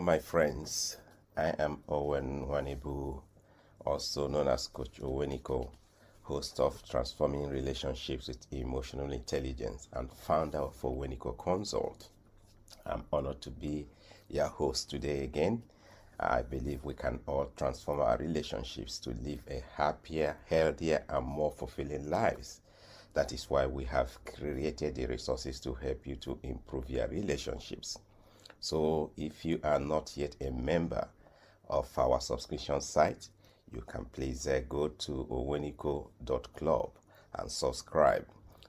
my friends. I am Owen Wanibu, also known as Coach Oweniko, host of Transforming Relationships with Emotional Intelligence and founder of Oweniko Consult. I'm honored to be your host today again. I believe we can all transform our relationships to live a happier, healthier, and more fulfilling lives. That is why we have created the resources to help you to improve your relationships. So if you are not yet a member of our subscription site, you can please go to oweniko.club and subscribe.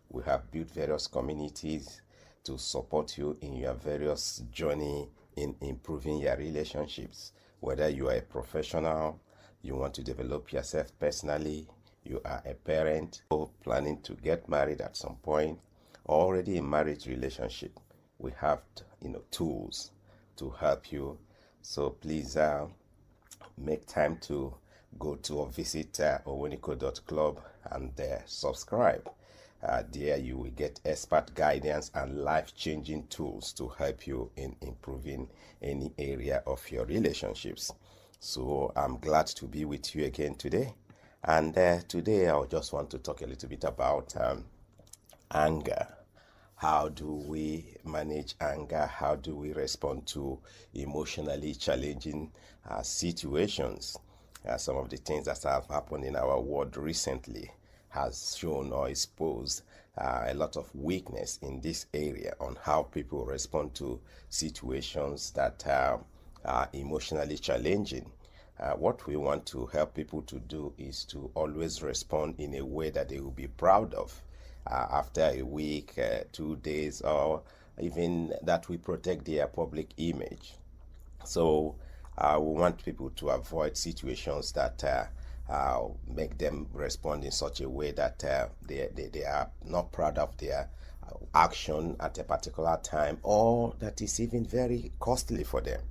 We have built various communities to support you in your various journey in improving your relationships. Whether you are a professional, you want to develop yourself personally, you are a parent or planning to get married at some point, already in marriage relationship, we have tools to help you. So please make time to go to or visit oweniko.club and subscribe. There you will get expert guidance and life-changing tools to help you in improving any area of your relationships. So I'm glad to be with you again today. And today I just want to talk a little bit about anger. How do we manage anger? How do we respond to emotionally challenging situations? Some of the things that have happened in our world recently has shown or exposed a lot of weakness in this area on how people respond to situations that are emotionally challenging. What we want to help people to do is to always respond in a way that they will be proud of. After a week, 2 days, or even that we protect their public image. So we want people to avoid situations that make them respond in such a way that they are not proud of their action at a particular time, or that is even very costly for them.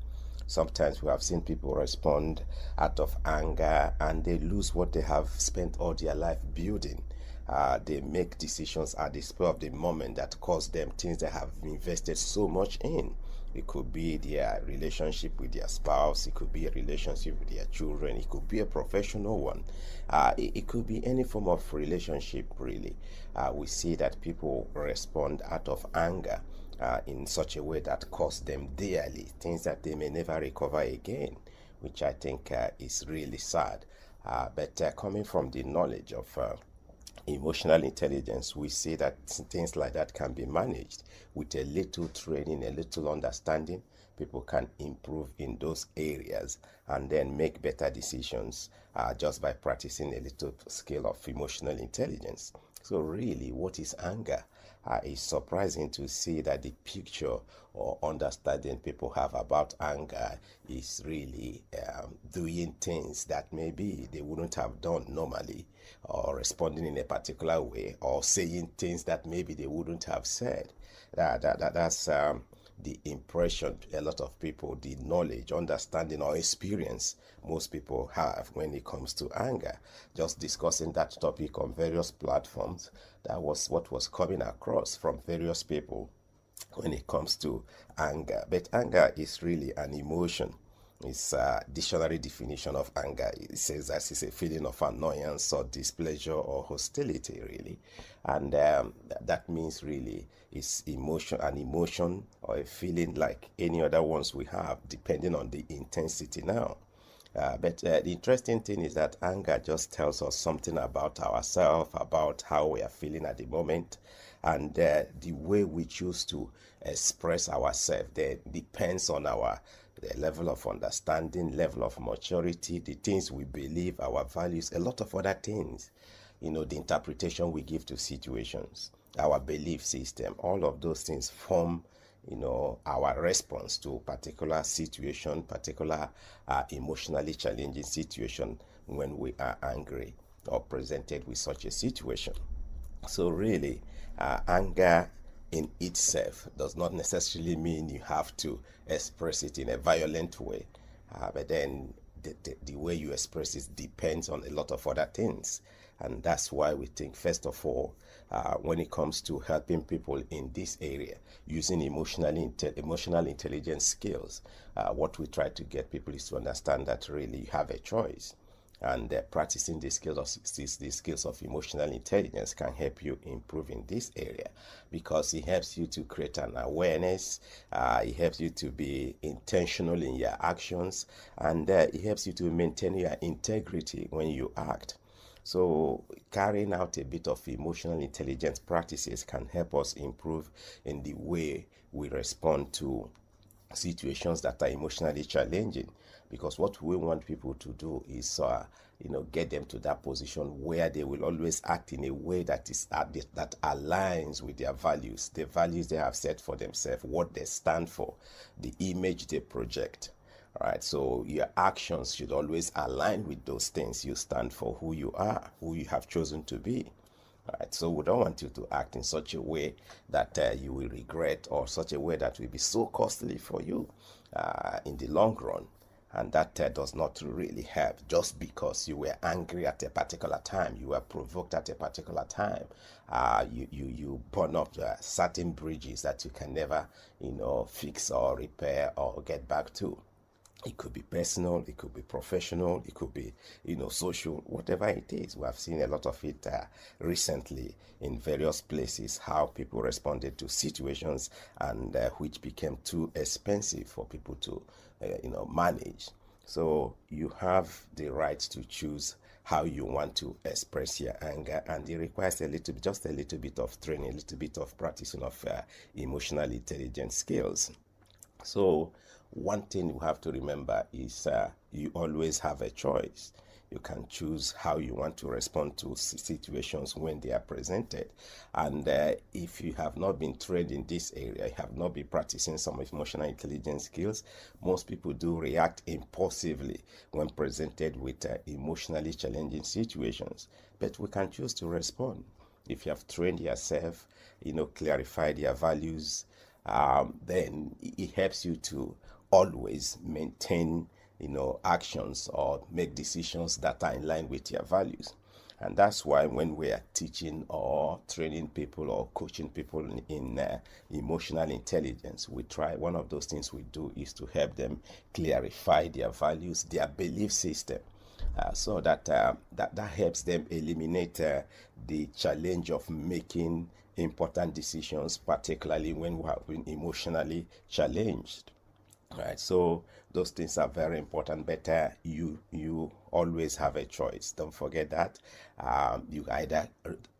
Sometimes we have seen people respond out of anger and they lose what they have spent all their life building. They make decisions at the spur of the moment that cost them things they have invested so much in. It could be their relationship with their spouse, it could be a relationship with their children, it could be a professional one, it could be any form of relationship really. We see that people respond out of anger in such a way that costs them dearly, things that they may never recover again, which I think is really sad. But coming from the knowledge of emotional intelligence, we see that things like that can be managed with a little training, a little understanding. People can improve in those areas and then make better decisions just by practicing a little skill of emotional intelligence. So really, what is anger? It's surprising to see that the picture or understanding people have about anger is really doing things that maybe they wouldn't have done normally, or responding in a particular way, or saying things that maybe they wouldn't have said. That's the impression a lot of people, the knowledge, understanding, or experience most people have when it comes to anger. Just discussing that topic on various platforms, that was what was coming across from various people when it comes to anger. But anger is really an emotion. It's a dictionary definition of anger. It says that it's a feeling of annoyance or displeasure or hostility, really. And that means really it's an emotion or a feeling like any other ones we have, depending on the intensity now. But the interesting thing is that anger just tells us something about ourselves, about how we are feeling at the moment, and the way we choose to express ourselves depends on the level of understanding, level of maturity, the things we believe, our values, a lot of other things. The interpretation we give to situations, our belief system, all of those things form our response to particular situation, particular emotionally challenging situation when we are angry or presented with such a situation. So really, anger in itself does not necessarily mean you have to express it in a violent way. But then the way you express it depends on a lot of other things. And that's why we think, first of all, when it comes to helping people in this area, using emotional intelligence skills, what we try to get people is to understand that really you have a choice. And practicing the skills of emotional intelligence can help you improve in this area, because it helps you to create an awareness, it helps you to be intentional in your actions, and it helps you to maintain your integrity when you act. So carrying out a bit of emotional intelligence practices can help us improve in the way we respond to situations that are emotionally challenging, because what we want people to do is get them to that position where they will always act in a way that aligns with their values, the values they have set for themselves, what they stand for, the image they project. All right, so your actions should always align with those things you stand for, who you are, who you have chosen to be. All right, so we don't want you to act in such a way that you will regret, or such a way that will be so costly for you in the long run. And that does not really help. Just because you were angry at a particular time, you were provoked at a particular time, you burn up certain bridges that you can never, fix or repair or get back to. It could be personal, it could be professional, it could be, social, whatever it is. We have seen a lot of it recently in various places, how people responded to situations and which became too expensive for people to, manage. So you have the right to choose how you want to express your anger, and it requires just a little bit of training, a little bit of practicing of emotional intelligence skills. So one thing you have to remember is you always have a choice. You can choose how you want to respond to situations when they are presented. And if you have not been trained in this area, you have not been practicing some emotional intelligence skills, most people do react impulsively when presented with emotionally challenging situations. But we can choose to respond. If you have trained yourself, clarified your values, then it helps you to always maintain actions or make decisions that are in line with your values. And that's why when we are teaching or training people or coaching people in emotional intelligence, one of those things we do is to help them clarify their values, their belief system, so that helps them eliminate the challenge of making important decisions, particularly when we have been emotionally challenged. Right, so those things are very important. But you always have a choice. Don't forget that. You either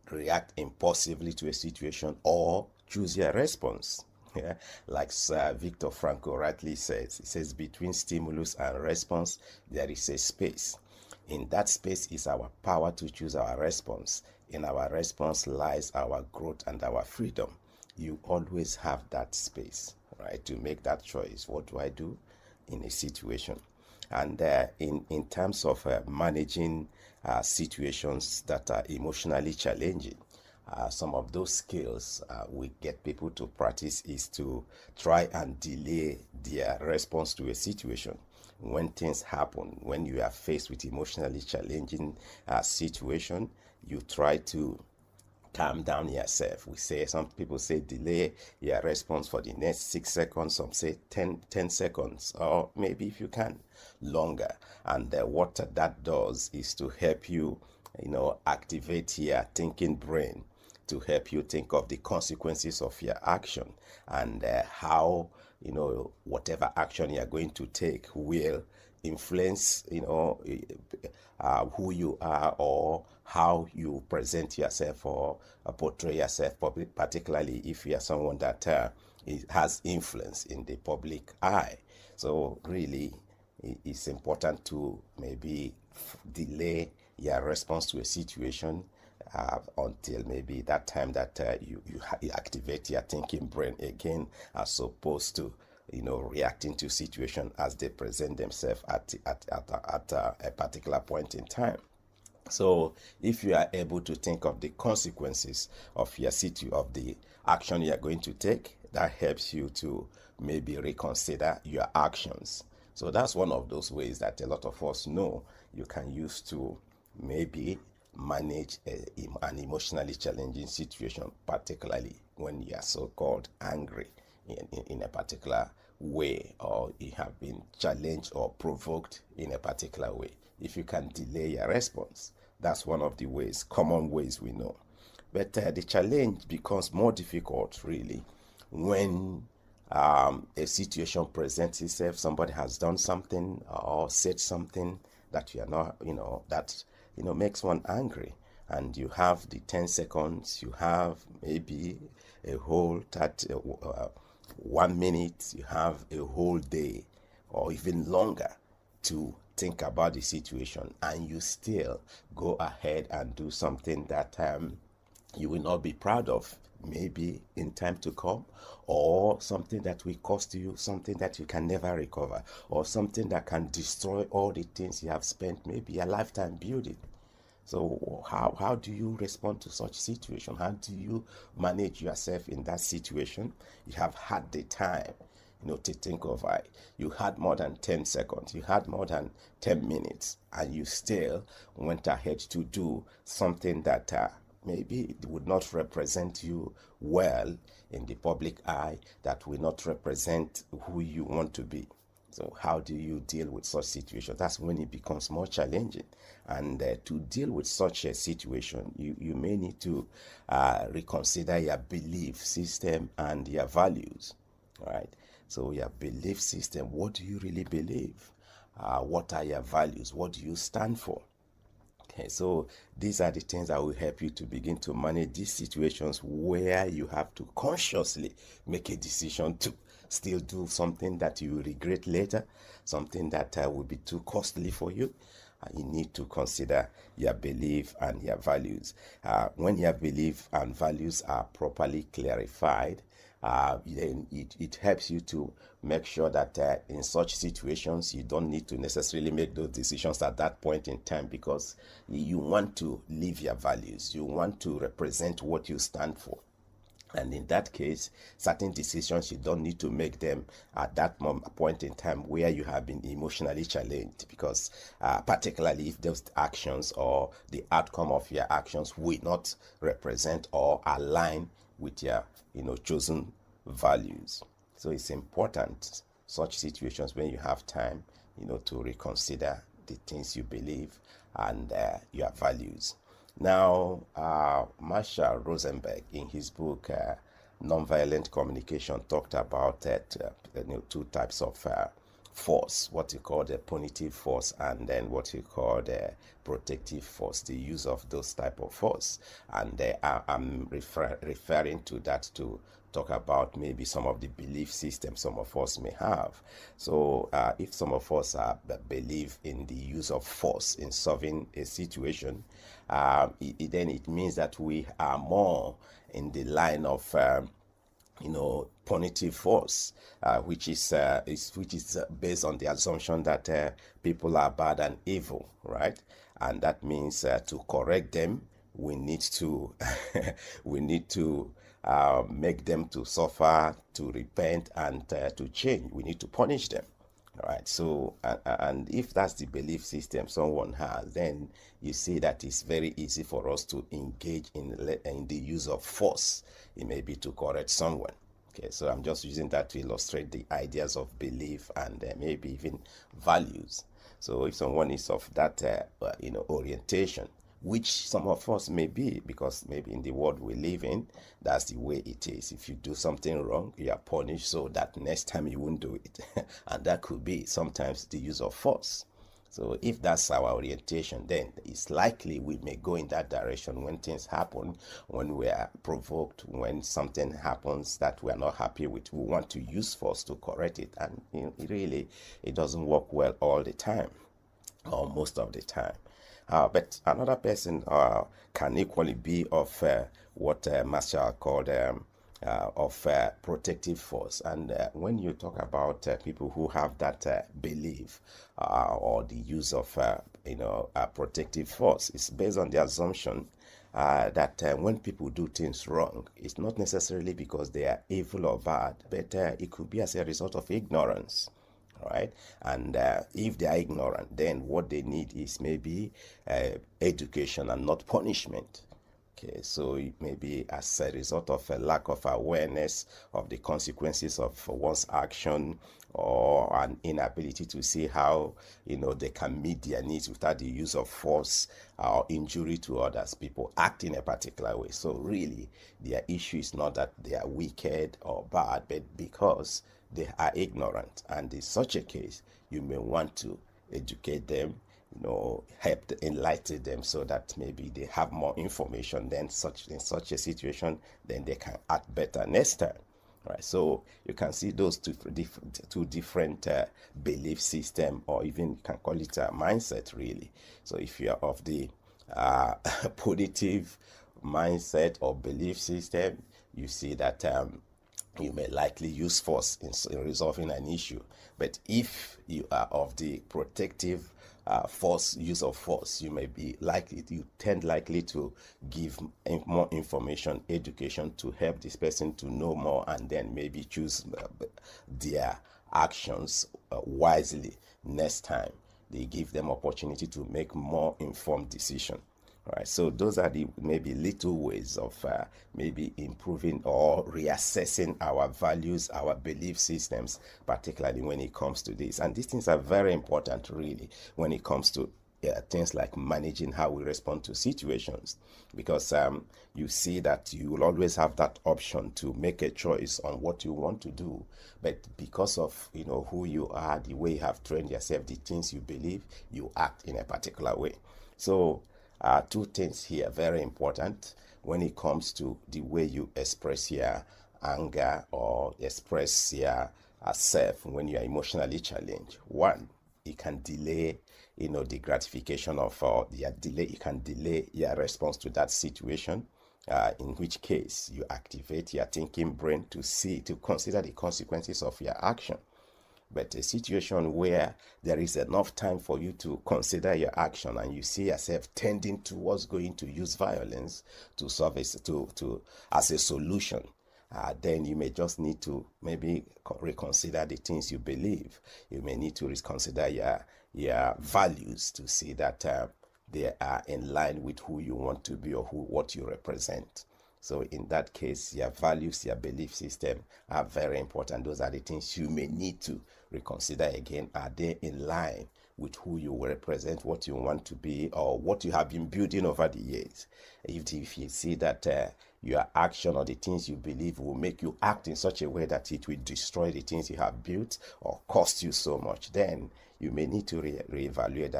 react impulsively to a situation or choose your response. Yeah, like Viktor Frankl rightly says, he says, between stimulus and response, there is a space. In that space is our power to choose our response. In our response lies our growth and our freedom. You always have that space, right, to make that choice. What do I do in a situation? And in terms of managing situations that are emotionally challenging, some of those skills we get people to practice is to try and delay their response to a situation. When things happen, when you are faced with emotionally challenging situation, you try to calm down yourself. Some people say delay your response for the next 6 seconds, some say 10 seconds, or maybe if you can, longer. And what that does is to help you, activate your thinking brain, to help you think of the consequences of your action, and how, whatever action you're going to take will influence, who you are, or how you present yourself or portray yourself, particularly if you are someone that has influence in the public eye. So really, it's important to maybe delay your response to a situation until maybe that time that you activate your thinking brain again, as opposed to reacting to situation as they present themselves at a particular point in time. So if you are able to think of the consequences of of the action you are going to take, that helps you to maybe reconsider your actions. So that's one of those ways that a lot of us know you can use to maybe manage an emotionally challenging situation, particularly when you are so-called angry in a particular way, or you have been challenged or provoked in a particular way. If you can delay your response, that's one of the ways, common ways we know. But the challenge becomes more difficult, really, when a situation presents itself. Somebody has done something or said something that you are not, that makes one angry, and you have the 10 seconds, you have maybe a whole 1 minute, you have a whole day or even longer to think about the situation, and you still go ahead and do something that you will not be proud of, maybe in time to come, or something that will cost you something that you can never recover, or something that can destroy all the things you have spent maybe a lifetime building. So how do you respond to such situation? How do you manage yourself in that situation? You have had the time, to think of it. You had more than 10 seconds, you had more than 10 minutes, and you still went ahead to do something that maybe it would not represent you well in the public eye, that will not represent who you want to be. So how do you deal with such situation? That's when it becomes more challenging. And to deal with such a situation, you may need to reconsider your belief system and your values, right? So your belief system, what do you really believe? What are your values? What do you stand for? Okay, so these are the things that will help you to begin to manage these situations where you have to consciously make a decision to still do something that you will regret later, something that will be too costly for you. You need to consider your belief and your values. When your belief and values are properly clarified, then it helps you to make sure that in such situations you don't need to necessarily make those decisions at that point in time, because you want to live your values, you want to represent what you stand for. And in that case, certain decisions, you don't need to make them at that point in time where you have been emotionally challenged, because particularly if those actions or the outcome of your actions will not represent or align with your chosen values. So it's important, such situations, when you have time, to reconsider the things you believe and your values. Now, Marshall Rosenberg, in his book Nonviolent Communication, talked about two types of force, what you call the punitive force, and then what you call the protective force, the use of those type of force. And I'm referring to that to talk about maybe some of the belief systems some of us may have. So if some of us believe in the use of force in solving a situation, then it means that we are more in the line of punitive force, which is based on the assumption that people are bad and evil, right? And that means to correct them, we need to make them to suffer, to repent, and to change. We need to punish them. All right. So, and if that's the belief system someone has, then you see that it's very easy for us to engage in the use of force. It may be to correct someone. Okay. So I'm just using that to illustrate the ideas of belief and maybe even values. So if someone is of that orientation, which some of us may be, because maybe in the world we live in, that's the way it is. If you do something wrong, you are punished so that next time you won't do it. And that could be sometimes the use of force. So if that's our orientation, then it's likely we may go in that direction when things happen, when we are provoked, when something happens that we are not happy with. We want to use force to correct it. And it doesn't work well all the time, or most of the time. But another person can equally be of what Marshall called of protective force. And when you talk about people who have that belief or the use of protective force, it's based on the assumption that when people do things wrong, it's not necessarily because they are evil or bad, but it could be as a result of ignorance. right? And if they are ignorant, then what they need is maybe education and not punishment. Okay, so it may be as a result of a lack of awareness of the consequences of one's action, or an inability to see how they can meet their needs without the use of force or injury to others. People act in a particular way. So really, their issue is not that they are wicked or bad, but because they are ignorant. And in such a case, you may want to educate them, help to enlighten them so that maybe they have more information. Then in such a situation, then they can act better next time. Right, so you can see those two different belief system, or even you can call it a mindset, really. So if you are of the positive mindset or belief system, you see that you may likely use force in resolving an issue. But if you are of the protective use of force, you tend likely to give more information, education, to help this person to know more, and then maybe choose their actions wisely next time. They give them opportunity to make more informed decision. All right, so those are the maybe little ways of maybe improving or reassessing our values, our belief systems, particularly when it comes to this. And these things are very important, really, when it comes to things like managing how we respond to situations, because you see that you will always have that option to make a choice on what you want to do, but because of who you are, the way you have trained yourself, the things you believe, you act in a particular way. So two things here very important when it comes to the way you express your anger or express your self when you are emotionally challenged. One, it can delay the gratification of it can delay your response to that situation, in which case you activate your thinking brain to consider the consequences of your action. But a situation where there is enough time for you to consider your action, and you see yourself tending towards going to use violence to solve as a solution, then you may just need to maybe reconsider the things you believe. You may need to reconsider your values to see that they are in line with who you want to be or what you represent. So in that case, your values, your belief system are very important. Those are the things you may need to reconsider again. Are they in line with who you represent, what you want to be, or what you have been building over the years? If you see that your action or the things you believe will make you act in such a way that it will destroy the things you have built or cost you so much, then you may need to reevaluate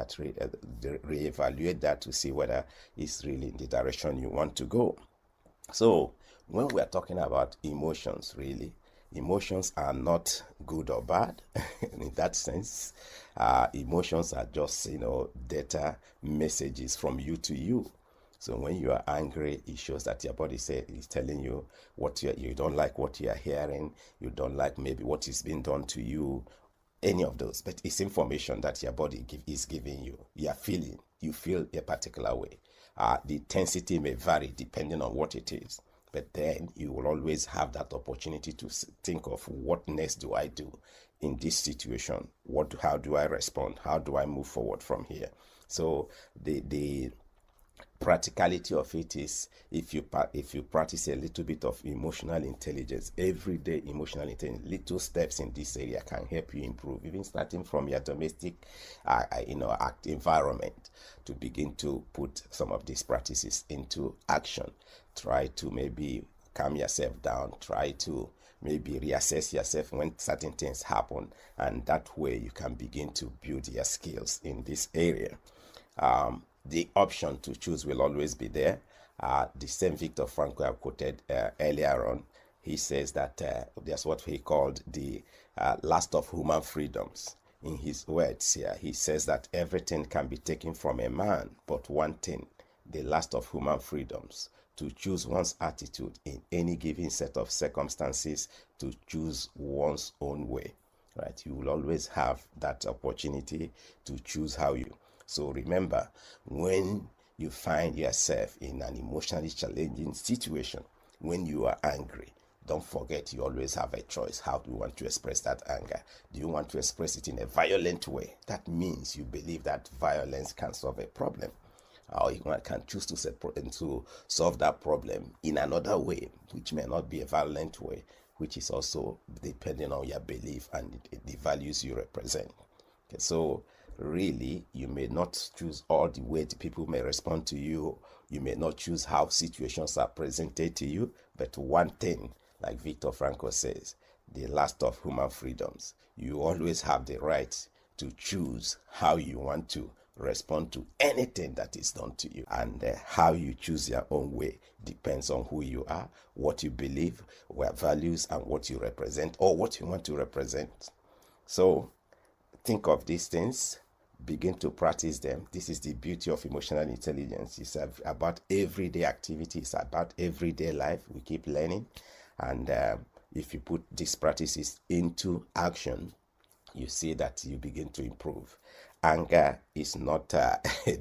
that to see whether it's really in the direction you want to go. So when we are talking about emotions, really, emotions are not good or bad in that sense. Emotions are just, data messages from you to you. So when you are angry, it shows that your body is telling you what you don't like what you are hearing, you don't like maybe what is being done to you, any of those. But it's information that your body is giving you. You feel a particular way. The intensity may vary depending on what it is, but then you will always have that opportunity to think of, what next do I do in this situation? How do I respond? How do I move forward from here? So the practicality of it is, if you practice a little bit of emotional intelligence, everyday emotional intelligence, little steps in this area can help you improve, even starting from your domestic environment, to begin to put some of these practices into action. Try to maybe calm yourself down, try to maybe reassess yourself when certain things happen, and that way you can begin to build your skills in this area. The option to choose will always be there. The same Viktor Frankl I quoted earlier on, he says that there's what he called the last of human freedoms. In his words here, he says that everything can be taken from a man, but one thing, the last of human freedoms, to choose one's attitude in any given set of circumstances, to choose one's own way. Right? You will always have that opportunity to choose how you. So remember, when you find yourself in an emotionally challenging situation, when you are angry, Don't forget, you always have a choice. How do you want to express that anger? Do you want to express it in a violent way? That means you believe that violence can solve a problem. Or you can choose to solve that problem in another way, which may not be a violent way, which is also depending on your belief and the values you represent. Okay, so really, you may not choose all the way the people may respond to you. You may not choose how situations are presented to you. But one thing, like Viktor Frankl says, the last of human freedoms, you always have the right to choose how you want to respond to anything that is done to you. And how you choose your own way depends on who you are, what you believe, what values, and what you represent, or what you want to represent. So think of these things, begin to practice them. This is the beauty of emotional intelligence. It's about everyday activities, about everyday life. We keep learning. And if you put these practices into action, you see that you begin to improve. Anger is not a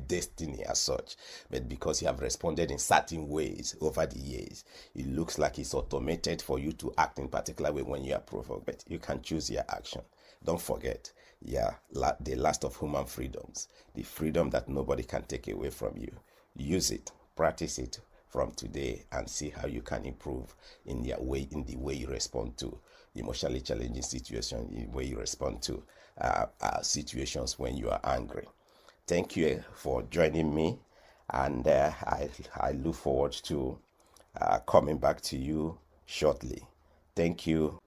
destiny as such, but because you have responded in certain ways over the years, it looks like it's automated for you to act in particular way when you are provoked, but you can choose your action. Don't forget, the last of human freedoms, the freedom that nobody can take away from you. Use it, practice it from today, and see how you can improve in the way you respond to emotionally challenging situations, in the way you respond to situations when you are angry. Thank you for joining me, and I look forward to coming back to you shortly. Thank you.